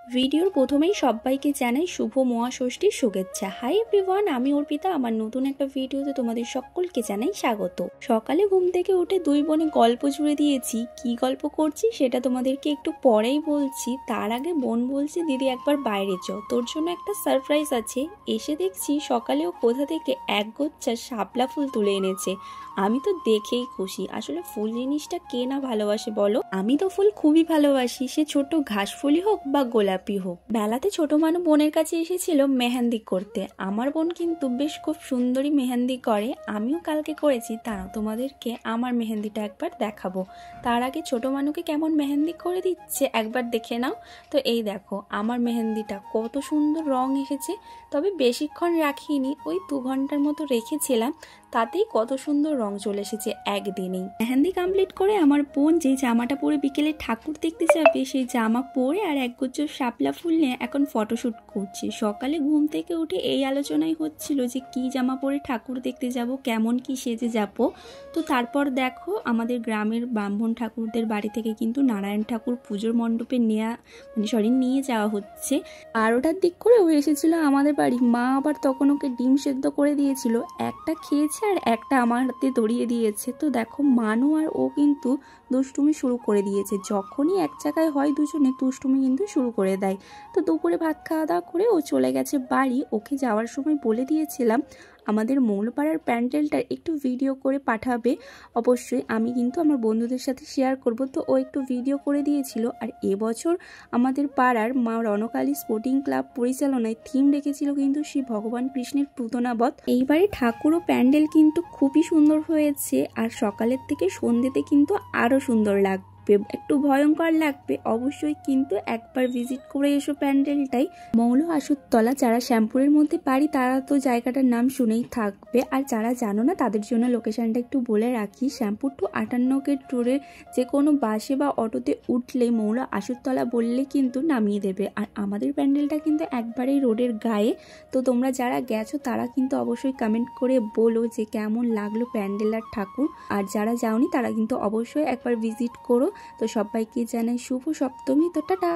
ভিডিওর প্রথমেই সবাইকে জানাই শুভ মহাষষ্ঠীর শুভেচ্ছা। হাই এভরিওয়ান, আমি অর্পিতা। আমার নতুন একটা ভিডিওতে তোমাদের সকলকে জানাই স্বাগত। সকালে ঘুম থেকে উঠে দুই বোনে গল্প জুড়ে দিয়েছি। কি গল্প করছি সেটা তোমাদেরকে একটু পরেই বলছি। তার আগে বোন বলছে, দিদি একবার বাইরে চল, তোর জন্য একটা সারপ্রাইজ আছে। এসে দেখছি সকালেও কোথা থেকে এক গোচ্ছা শাপলা ফুল তুলে এনেছে। আমি তো দেখেই খুশি। আসলে ফুল জিনিসটা কে না ভালোবাসে বলো? আমি তো ফুল খুবই ভালোবাসি, সে ছোট ঘাস ফুলই হোক বা গোলাপি হোক। বেলাতে ছোট মানু বোনের কাছে এসেছিল মেহেন্দি করতে। আমার বোন কিন্তু বেশ খুব সুন্দরী মেহেন্দি করে। আমিও কালকে করেছি, তারাও তোমাদেরকে আমার মেহেন্দিটা একবার দেখাবো। তার আগে ছোট মানুকে কেমন মেহেন্দি করে দিচ্ছে একবার দেখে নাও। তো এই দেখো আমার মেহেন্দিটা কত সুন্দর রং এসেছে। তবে বেশিক্ষণ রাখিনি, ওই 2 ঘন্টার মতো রেখেছিলাম, তাতেই কত সুন্দর রং চলে এসেছে একদিনেই। মেহেন্দি কমপ্লিট করে আমার বোন যে জামাটা পরে বিকেলে ঠাকুর দেখতে যাবে, সেই জামা পরে আর একগুচ্ছ শাপলা ফুল নিয়ে এখন ফটোশুট করছে। সকালে ঘুম থেকে উঠে এই আলোচনাই হচ্ছিল যে কি জামা পরে ঠাকুর দেখতে যাব, কেমন কি সেজে যাব। তো তারপর দেখো আমাদের গ্রামের ব্রাহ্মণ ঠাকুরদের বাড়ি থেকে কিন্তু নারায়ণ ঠাকুর পুজোর মণ্ডপে নিয়ে যাওয়া হচ্ছে। 12টার দিক করে ও এসেছিল আমাদের বাড়ি। মা আবার তখন ওকে ডিম সেদ্ধ করে দিয়েছিল, একটা খেয়েছে আর একটা আমার হাতে ধরিয়ে দিয়েছে। তো দেখো মানু আর ও কিন্তু দুষ্টুমি শুরু করে দিয়েছে। যখনই এক জায়গায় হয় দুজনে, দুষ্টুমি কিন্তু শুরু করে দেয়। তো দুপুরে ভাত খাওয়া দাওয়া করে ও চলে গেছে বাড়ি। ওকে যাওয়ার সময় বলে দিয়েছিলাম আমাদের মৌলপাড়ার প্যান্ডেলটার একটু ভিডিও করে পাঠাবে। অবশ্যই আমি কিন্তু আমার বন্ধুদের সাথে শেয়ার করব। তো ও একটু ভিডিও করে দিয়েছিল। আর এবছর আমাদের পাড়ার মা রণকালী স্পোর্টিং ক্লাব পরিচালনায় থিম রেখেছিল কিন্তু শ্রী ভগবান কৃষ্ণের পুতনাবধ। এইবারে ঠাকুর ও প্যান্ডেল কিন্তু খুবই সুন্দর হয়েছে। আর সকালের থেকে সন্ধ্যেতে কিন্তু আরো সুন্দর লাগবে, একটু ভয়ঙ্কর লাগবে। অবশ্যই কিন্তু একবার ভিজিট করে এসো প্যান্ডেলটাই। মৌল আসুরতলা, যারা শ্যামপুরের মধ্যে বাড়ি তারা তো জায়গাটার নাম শুনেই থাকবে, আর যারা জানো না তাদের জন্য লোকেশনটা একটু বলে রাখি। শ্যামপুর টু 58 গেট রোডে যে কোনো বাসে বা অটোতে উঠলেই মৌল আসুরতলা বললে কিন্তু নামিয়ে দেবে। আর আমাদের প্যান্ডেলটা কিন্তু একবারেই রোডের গায়ে। তো তোমরা যারা গেছো তারা কিন্তু অবশ্যই কমেন্ট করে বলো যে কেমন লাগলো প্যান্ডেল আর ঠাকুর। আর যারা যাওনি তারা কিন্তু অবশ্যই একবার ভিজিট করো। তো সবাইকে জানাই শুভ সপ্তমী। তো টাটা।